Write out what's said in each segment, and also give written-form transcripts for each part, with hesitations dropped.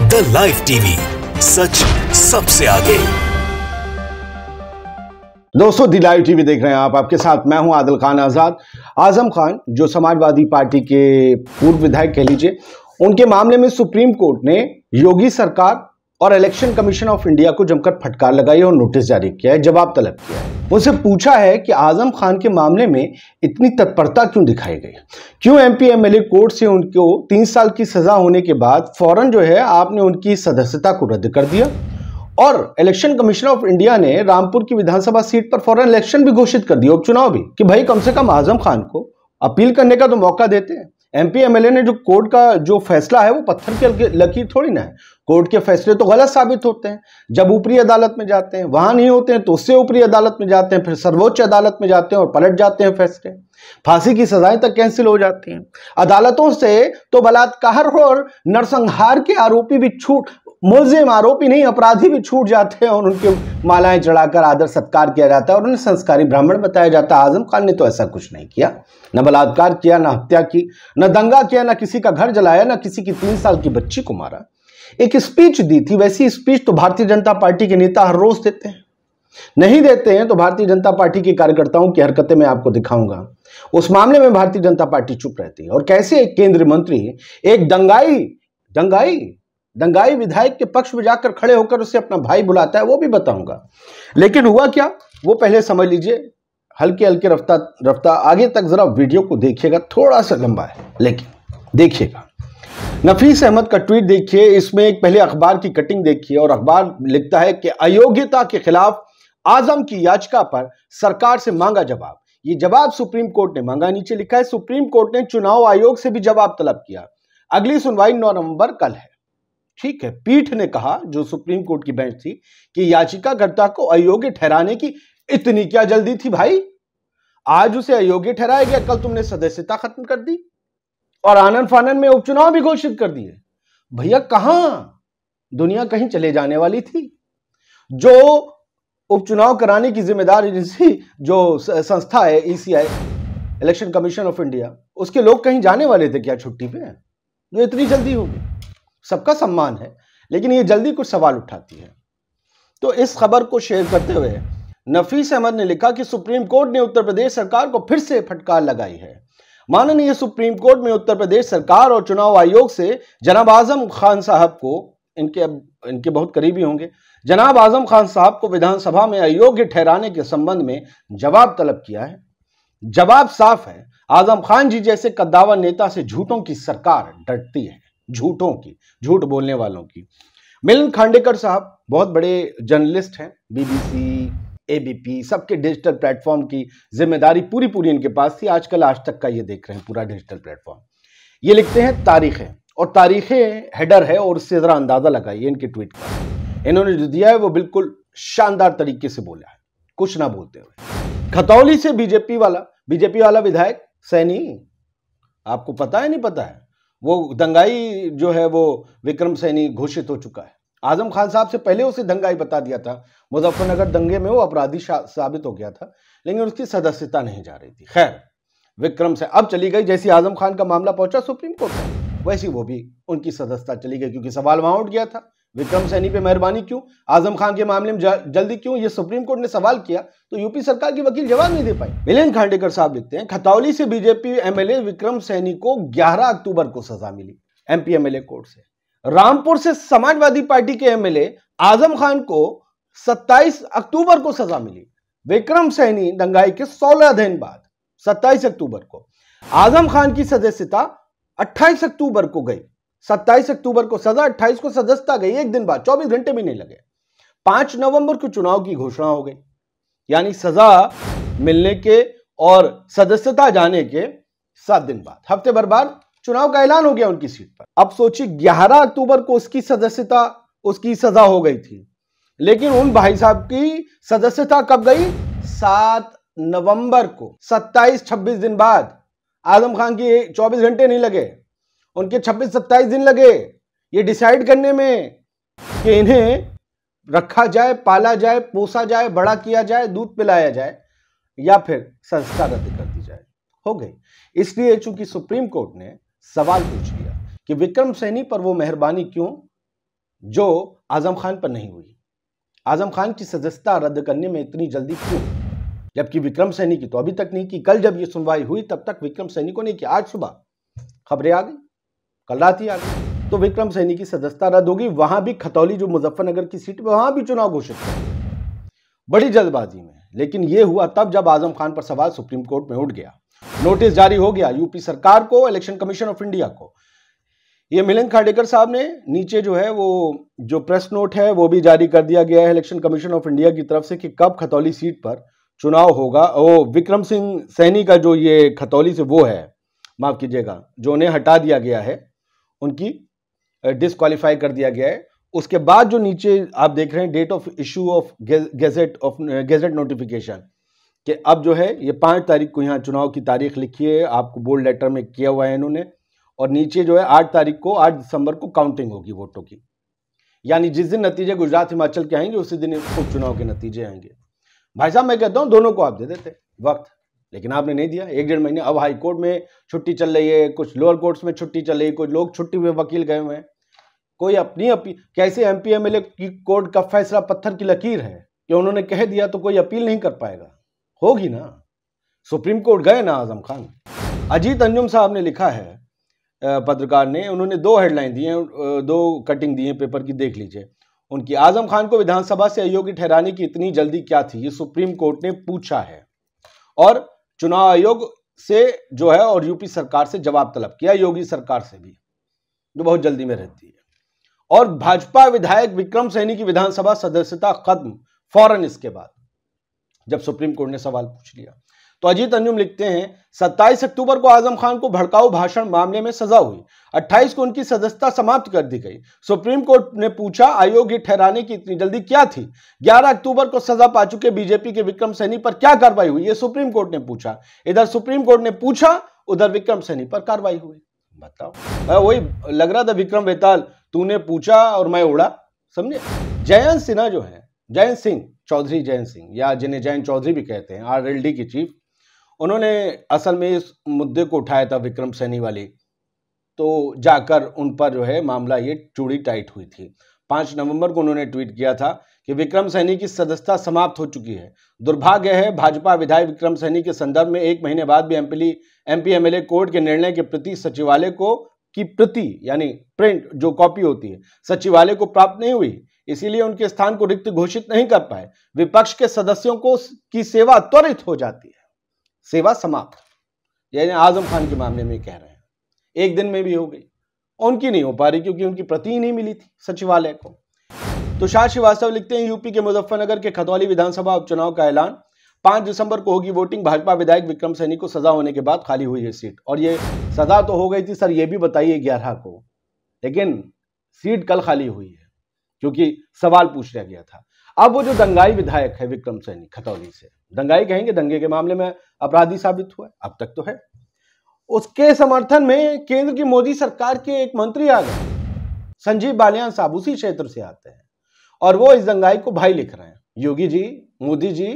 The live TV, सच सबसे आगे। दोस्तों, द लाइव टीवी देख रहे हैं आप, आपके साथ मैं हूं आदिल खान आजाद। आजम खान जो समाजवादी पार्टी के पूर्व विधायक कह लीजिए, उनके मामले में सुप्रीम कोर्ट ने योगी सरकार और इलेक्शन कमीशन ऑफ इंडिया को जमकर फटकार लगाई और नोटिस जारी किया है, जवाब तलब किया है। उनसे पूछा है कि आजम खान के मामले में इतनी तत्परता क्यों दिखाई गई, क्यों एमपी एमएलए कोर्ट से उनको 3 साल की सजा होने के बाद फौरन जो है आपने उनकी सदस्यता को रद्द कर दिया, और इलेक्शन कमीशन ऑफ इंडिया ने रामपुर की विधानसभा सीट पर फौरन इलेक्शन भी घोषित कर दिया, उपचुनाव भी, कि भाई कम से कम आजम खान को अपील करने का तो मौका देते हैं। एमपी एमएलए ने जो कोर्ट का जो फैसला है वो पत्थर की लकीर थोड़ी ना है। कोर्ट के फैसले तो गलत साबित होते हैं, जब ऊपरी अदालत में जाते हैं, वहां नहीं होते हैं तो उससे ऊपरी अदालत में जाते हैं, फिर सर्वोच्च अदालत में जाते हैं और पलट जाते हैं फैसले। फांसी की सजाएं तक कैंसिल हो जाती हैं। अदालतों से तो बलात्कार और नरसंहार के आरोपी भी मुलजिम आरोपी नहीं, अपराधी भी छूट जाते हैं और उनके मालाएं चढ़ाकर आदर सत्कार किया जाता है और उन्हें संस्कारी ब्राह्मण बताया जाता है। आजम खान ने तो ऐसा कुछ नहीं किया, न बलात्कार किया, न हत्या की, न दंगा किया, न किसी का घर जलाया, न किसी की 3 साल की बच्ची को मारा। एक स्पीच दी थी, वैसी स्पीच तो भारतीय जनता पार्टी के नेता हर रोज देते हैं। नहीं देते हैं तो भारतीय जनता पार्टी के कार्यकर्ताओं की हरकतें मैं आपको दिखाऊंगा। उस मामले में भारतीय जनता पार्टी चुप रहती है, और कैसे एक केंद्रीय मंत्री एक दंगाई विधायक के पक्ष में जाकर खड़े होकर उसे अपना भाई बुलाता है, वो भी बताऊंगा। लेकिन हुआ क्या, वो पहले समझ लीजिए। हल्के हल्के रफ्ता आगे तक जरा वीडियो को देखिएगा, थोड़ा सा लंबा है लेकिन देखिएगा। नफीस अहमद का ट्वीट देखिए, इसमें एक पहले अखबार की कटिंग देखिए, और अखबार लिखता है कि अयोग्यता के खिलाफ आजम की याचिका पर सरकार से मांगा जवाब। ये जवाब सुप्रीम कोर्ट ने मांगा, नीचे लिखा है सुप्रीम कोर्ट ने चुनाव आयोग से भी जवाब तलब किया। अगली सुनवाई 9 नवंबर कल है। ठीक है, पीठ ने कहा, जो सुप्रीम कोर्ट की बेंच थी, कि याचिकाकर्ता को अयोग्य ठहराने की इतनी क्या जल्दी थी भाई। आज उसे अयोग्य ठहराया गया, कल तुमने सदस्यता खत्म कर दी और आनन फानन में उपचुनाव भी घोषित कर दिए। भैया कहां दुनिया कहीं चले जाने वाली थी। जो उपचुनाव कराने की जिम्मेदार एजेंसी जो संस्था है ECI, election commission of India, उसके लोग कहीं जाने वाले थे क्या छुट्टी पे, जो इतनी जल्दी होगी। सबका सम्मान है, लेकिन ये जल्दी कुछ सवाल उठाती है। तो इस खबर को शेयर करते हुए नफीस अहमद ने लिखा कि सुप्रीम कोर्ट ने उत्तर प्रदेश सरकार को फिर से फटकार लगाई है। माननीय सुप्रीम कोर्ट में उत्तर प्रदेश सरकार और चुनाव आयोग से जनाब आजम खान साहब को, इनके बहुत करीबी होंगे, जनाब आजम खान साहब को विधानसभा में अयोग्य ठहराने के संबंध में जवाब तलब किया है। जवाब साफ है, आजम खान जी जैसे कद्दावर नेता से झूठों की सरकार डरती है, झूठ बोलने वालों की। मिलिंद खांडेकर साहब बहुत बड़े जर्नलिस्ट हैं, बीबीसी, एबीपी, सबके डिजिटल प्लेटफॉर्म की जिम्मेदारी पूरी इनके पास थी। आजकल आज तक का ये देख रहे हैं पूरा डिजिटल प्लेटफॉर्म। ये लिखते हैं तारीखें, और तारीखें हेडर है, और इससे जरा अंदाजा लगाइए इनके ट्वीट का। इन्होंने जो दिया है वो बिल्कुल शानदार तरीके से बोला है, कुछ ना बोलते हुए। खतौली से बीजेपी वाला विधायक सैनी, आपको पता है नहीं पता है, वो दंगाई जो है वो विक्रम सैनी घोषित हो चुका है। आजम खान साहब से पहले उसे दंगाई बता दिया था, मुजफ्फरनगर दंगे में वो अपराधी साबित हो गया था, लेकिन उसकी सदस्यता नहीं जा रही थी। खैर, विक्रम से अब चली गई। जैसी आजम खान का मामला पहुंचा सुप्रीम कोर्ट में, वैसी वो भी उनकी सदस्यता चली गई, क्योंकि सवाल वहां उठ गया था, विक्रम सैनी पे मेहरबानी क्यों, आजम खान के मामले में जल्दी क्यों, ये सुप्रीम कोर्ट ने सवाल किया तो यूपी सरकार की वकील जवाब नहीं दे पाई। मिलिंद खांडेकर साहब लिखते हैं, खतौली से बीजेपी एमएलए विक्रम सैनी को 11 अक्टूबर को सजा मिली एमपी एमएलए कोर्ट से। रामपुर से समाजवादी पार्टी के एमएलए आजम खान को 27 अक्टूबर को सजा मिली। विक्रम सैनी दंगाई के 16 दिन बाद 27 अक्टूबर को। आजम खान की सदस्यता 28 अक्टूबर को गई। 27 अक्टूबर को सजा, 28 को सदस्यता गई, एक दिन बाद, 24 घंटे भी नहीं लगे। 5 नवंबर को चुनाव की घोषणा हो गई, यानी सजा मिलने के और सदस्यता जाने के 7 दिन बाद, हफ्ते भर बाद चुनाव का ऐलान हो गया उनकी सीट पर। अब सोचिए 11 अक्टूबर को उसकी सजा हो गई थी, लेकिन उन भाई साहब की सदस्यता कब गई, 7 नवंबर को। 27-26 दिन बाद, आजम खान की 24 घंटे नहीं लगे, उनके 26-27 दिन लगे ये डिसाइड करने में कि इन्हें रखा जाए, पाला जाए, पोसा जाए, बड़ा किया जाए, दूध पिलाया जाए, या फिर संस्था रद्द कर दी जाए। हो गई। इसलिए चूंकि सुप्रीम कोर्ट ने सवाल पूछ लिया कि विक्रम सैनी पर वो मेहरबानी क्यों, जो आजम खान पर नहीं हुई। आजम खान की सदस्यता रद्द करने में इतनी जल्दी क्यों, जबकि विक्रम सैनी की तो अभी तक नहीं की। कल जब ये सुनवाई हुई तब तक विक्रम सैनी को नहीं किया। आज सुबह खबरें आ गई, कल रात ही आ गई, तो विक्रम सैनी की सदस्यता रद्द होगी। वहां भी खतौली जो मुजफ्फरनगर की सीट पे, वहां भी चुनाव घोषित कर बड़ी जल्दबाजी में। लेकिन यह हुआ तब जब आजम खान पर सवाल सुप्रीम कोर्ट में उठ गया। नोटिस जारी हो गया यूपी सरकार को, इलेक्शन कमीशन ऑफ इंडिया को। ये मिलिंद खांडेकर साहब ने नीचे जो है वो जो प्रेस नोट है वो भी जारी कर दिया गया है इलेक्शन कमीशन ऑफ इंडिया की तरफ से कि कब खतौली सीट पर चुनाव होगा। ओ विक्रम सिंह सैनी का जो ये खतौली से वो है, माफ कीजिएगा, जो उन्हें हटा दिया गया है, उनकी डिस्क्वालीफाई कर दिया गया है। उसके बाद जो नीचे आप देख रहे हैं date of issue of gazette notification, कि अब जो है ये 5 तारीख को यहाँ चुनाव की तारीख लिखी है, आपको बोल्ड लेटर में किया हुआ है इन्होंने। और नीचे जो है 8 तारीख को, 8 दिसंबर को काउंटिंग होगी वोटों की। यानी जिस दिन नतीजे गुजरात हिमाचल के आएंगे उसी दिन उपचुनाव के नतीजे आएंगे। भाई साहब मैं कहता हूं दोनों को आप दे देते वक्त, लेकिन आपने नहीं दिया। 1-1.5 महीने अब हाई कोर्ट में छुट्टी चल रही है, कुछ लोअर कोर्ट्स में छुट्टी चल रही है, कुछ लोग छुट्टी में वकील गए हुए हैं। कोई अपनी कैसे एमपी एमएलए की कोर्ट का फैसला पत्थर की लकीर है कि उन्होंने कह दिया तो कोई अपील नहीं कर पाएगा, होगी ना। सुप्रीम कोर्ट गए ना आजम खान। अजीत अंजुम साहब ने लिखा है, पत्रकार ने, उन्होंने 2 हेडलाइन दी हैं, 2 कटिंग दी हैं पेपर की, देख लीजिए उनकी। आजम खान को विधानसभा से अयोग्य ठहराने की इतनी जल्दी क्या थी, ये सुप्रीम कोर्ट ने पूछा है। और चुनाव आयोग से जो है और यूपी सरकार से जवाब तलब किया, योगी सरकार से भी, जो बहुत जल्दी में रहती है। और भाजपा विधायक विक्रम सैनी की विधानसभा सदस्यता खत्म फौरन इसके बाद, जब सुप्रीम कोर्ट ने सवाल पूछ लिया। तो अजीत अंजुम लिखते हैं 27 अक्टूबर को आजम खान को भड़काऊ भाषण मामले में सजा हुई, 28 को उनकी सदस्यता समाप्त कर दी गई। सुप्रीम कोर्ट ने पूछा अयोग्य ठहराने की इतनी जल्दी क्या थी। 11 अक्टूबर को सजा पा चुके बीजेपी के विक्रम सैनी पर क्या कार्रवाई हुई, यह सुप्रीम कोर्ट ने पूछा। इधर सुप्रीम कोर्ट ने पूछा, उधर विक्रम सैनी पर कार्रवाई हुई। बताओ, वही लग रहा था विक्रम बेताल, तूने पूछा और मैं उड़ा, समझे। जयंत सिन्हा जो है, जयंत सिंह चौधरी, जयंत सिंह या जिन्हें जयंत चौधरी भी कहते हैं, आरएलडी की चीफ, उन्होंने असल में इस मुद्दे को उठाया था विक्रम सैनी वाली। तो जाकर उन पर जो है मामला ये चूड़ी टाइट हुई थी। 5 नवंबर को उन्होंने ट्वीट किया था कि विक्रम सैनी की सदस्यता समाप्त हो चुकी है। दुर्भाग्य है भाजपा विधायक विक्रम सैनी के संदर्भ में 1 महीने बाद भी एमपी एमएलए कोर्ट के निर्णय के प्रति सचिवालय को की प्रति यानी प्रिंट जो कॉपी होती है सचिवालय को प्राप्त नहीं हुई, इसीलिए उनके स्थान को रिक्त घोषित नहीं कर पाए। विपक्ष के सदस्यों को की सेवा त्वरित हो जाती है, सेवा समाप्त, यानी आजम खान के मामले में कह रहे हैं 1 दिन में भी हो गई, उनकी नहीं हो पा रही क्योंकि उनकी प्रति ही नहीं मिली थी सचिवालय को। तुषार श्रीवास्तव लिखते हैं यूपी के मुजफ्फरनगर के खतौली विधानसभा उपचुनाव का ऐलान, 5 दिसंबर को होगी वोटिंग। भाजपा विधायक विक्रम सैनी को सजा होने के बाद खाली हुई है सीट। और ये सजा तो हो गई थी सर, ये भी बताइए 11 को, लेकिन सीट कल खाली हुई है क्योंकि सवाल पूछ लिया गया था। अब वो जो दंगाई विधायक है विक्रम सैनी खतौली से, दंगाई कहेंगे, दंगे के मामले में अपराधी साबित हुआ है, अब तक तो है, उसके समर्थन में केंद्र की मोदी सरकार के एक मंत्री आ गए, संजीव बालियान साहब, उसी क्षेत्र से आते हैं, और वो इस दंगाई को भाई लिख रहे हैं। योगी जी, मोदी जी,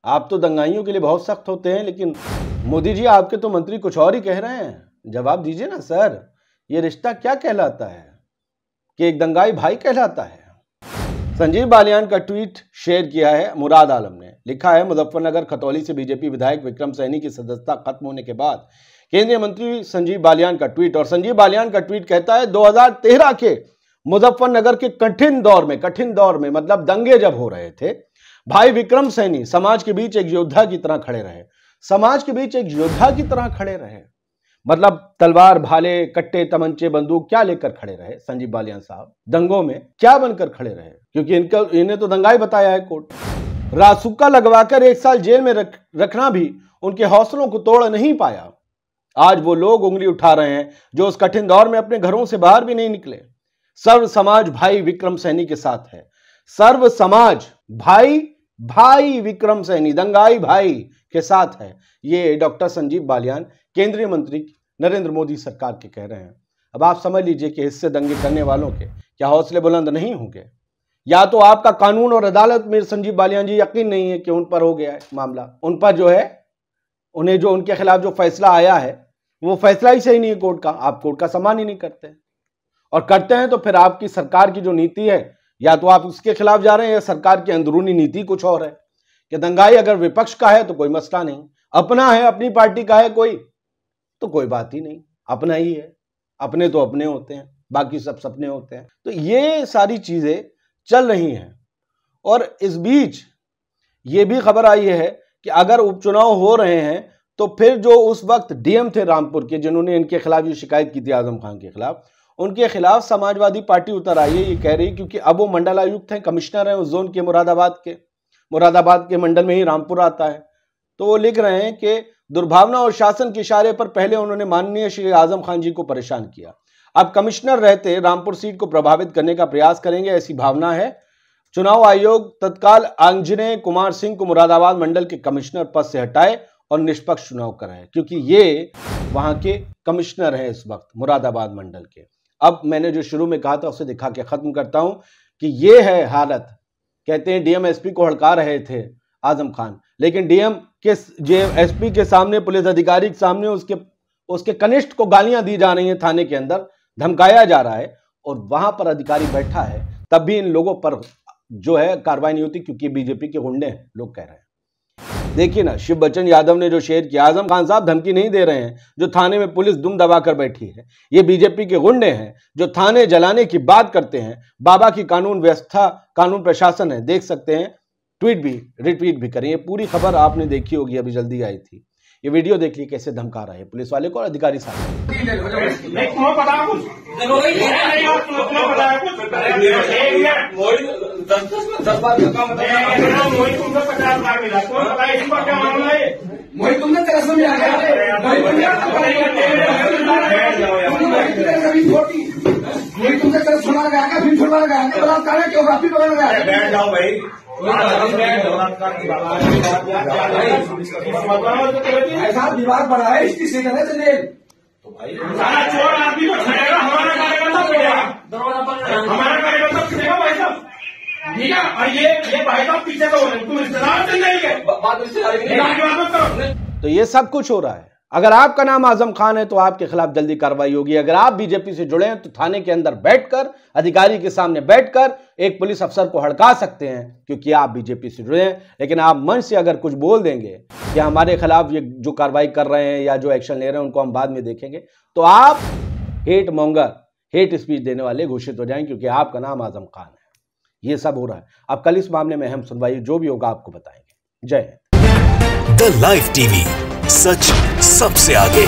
आप तो दंगाइयों के लिए बहुत सख्त होते हैं, लेकिन मोदी जी आपके तो मंत्री कुछ और ही कह रहे हैं, जवाब दीजिए ना सर, ये रिश्ता क्या कहलाता है कि एक दंगाई भाई कहलाता है। संजीव बालियान का ट्वीट शेयर किया है मुराद आलम ने, लिखा है मुजफ्फरनगर खतौली से बीजेपी विधायक विक्रम सैनी की सदस्यता खत्म होने के बाद केंद्रीय मंत्री संजीव बालियान का ट्वीट। और संजीव बालियान का ट्वीट कहता है 2013 के मुजफ्फरनगर के कठिन दौर में मतलब दंगे जब हो रहे थे, भाई विक्रम सैनी समाज के बीच एक योद्धा की तरह खड़े रहे, समाज के बीच एक योद्धा की तरह खड़े रहे, मतलब तलवार भाले कट्टे तमंचे बंदूक क्या लेकर खड़े रहे संजीव बालियान साहब, दंगों में क्या बनकर खड़े रहे, क्योंकि इन्हें तो दंगाई बताया है कोर्ट। रासुका लगवाकर 1 साल जेल में रखना भी उनके हौसलों को तोड़ नहीं पाया। आज वो लोग उंगली उठा रहे हैं जो उस कठिन दौर में अपने घरों से बाहर भी नहीं निकले। सर्व समाज भाई विक्रम सैनी के साथ है, सर्व समाज भाई विक्रम सैनी दंगाई भाई के साथ है। ये डॉक्टर संजीव बालियान केंद्रीय मंत्री नरेंद्र मोदी सरकार के कह रहे हैं। अब आप समझ लीजिए कि इससे दंगे करने वालों के क्या हौसले बुलंद नहीं होंगे, या तो आपका कानून और अदालत में संजीव बालियान जी यकीन नहीं है कि उन पर हो गया है मामला, उन पर जो है उन्हें जो उनके खिलाफ जो फैसला आया है वो फैसला ही सही नहीं है कोर्ट का, आप कोर्ट का सम्मान ही नहीं करते। और करते हैं तो फिर आपकी सरकार की जो नीति है, या तो आप उसके खिलाफ जा रहे हैं या सरकार की अंदरूनी नीति कुछ और है कि दंगाई अगर विपक्ष का है तो कोई मसला नहीं, अपना है, अपनी पार्टी का है कोई, तो कोई बात ही नहीं, अपना ही है, अपने तो अपने होते हैं, बाकी सब सपने होते हैं। तो ये सारी चीजें चल रही हैं। और इस बीच ये भी खबर आई है कि अगर उपचुनाव हो रहे हैं तो फिर जो उस वक्त डीएम थे रामपुर के, जिन्होंने इनके खिलाफ ये शिकायत की थी आजम खान के खिलाफ, उनके खिलाफ समाजवादी पार्टी उतर आई है। ये कह रही क्योंकि अब वो मंडलायुक्त हैं, कमिश्नर हैं उस जोन के, मुरादाबाद के मंडल में ही रामपुर आता है। तो वो लिख रहे हैं कि दुर्भावना और शासन के इशारे पर पहले उन्होंने माननीय श्री आजम खान जी को परेशान किया, अब कमिश्नर रहते रामपुर सीट को प्रभावित करने का प्रयास करेंगे, ऐसी भावना है। चुनाव आयोग तत्काल आंजनेय कुमार सिंह को मुरादाबाद मंडल के कमिश्नर पद से हटाए और निष्पक्ष चुनाव कराए, क्योंकि ये वहां के कमिश्नर हैं इस वक्त मुरादाबाद मंडल के। अब मैंने जो शुरू में कहा था उसे दिखा के खत्म करता हूं कि ये है हालत। कहते हैं डीएम एसपी को हड़का रहे थे आजम खान, लेकिन डीएम के एसपी के सामने, पुलिस अधिकारी के सामने उसके कनिष्ठ को गालियां दी जा रही हैं, थाने के अंदर धमकाया जा रहा है, और वहां पर अधिकारी बैठा है, तब भी इन लोगों पर जो है कार्रवाई नहीं होती, क्योंकि बीजेपी के गुंडे हैं, लोग कह रहे हैं। देखिए ना, शिव बच्चन यादव ने जो शेयर किया, आजम खान साहब धमकी नहीं दे रहे हैं, जो थाने में पुलिस दुम दबाकर बैठी है, ये बीजेपी के गुंडे हैं जो थाने जलाने की बात करते हैं। बाबा की कानून व्यवस्था, कानून प्रशासन है, देख सकते हैं, ट्वीट भी रिट्वीट भी करें। ये पूरी खबर आपने देखी होगी, अभी जल्दी आई थी। ये वीडियो देख ली कैसे धमका रहा है पुलिस वाले को और अधिकारी साहब। ऐसा विवाद बढ़ा है, इसकी सेकंड है चलिए तो भाई सारा चोर आदमी को छड़ेगा, हमारा कार्यकर्ता छड़ेगा, हमारा कार्यकर्ता छड़ेगा भाई साहब, ठीक है। और ये भाई साहब पीछे तो हो रहे, तुम रिश्तेदार चल जाएंगे, बात रिश्तेदार। तो ये सब कुछ हो रहा है। अगर आपका नाम आजम खान है तो आपके खिलाफ जल्दी कार्रवाई होगी। अगर आप बीजेपी से जुड़े हैं तो थाने के अंदर बैठकर, अधिकारी के सामने बैठकर एक पुलिस अफसर को हड़का सकते हैं, क्योंकि आप बीजेपी से जुड़े हैं। लेकिन आप मन से अगर कुछ बोल देंगे कि हमारे खिलाफ ये जो कार्रवाई कर रहे हैं या जो एक्शन ले रहे हैं उनको हम बाद में देखेंगे, तो आप हेट मॉन्गर, हेट स्पीच देने वाले घोषित हो जाएंगे, क्योंकि आपका नाम आजम खान है। ये सब हो रहा है। अब कल इस मामले में अहम सुनवाई जो भी होगा आपको बताएंगे। जय हिंद। द लाइव टीवी, सच सबसे आगे।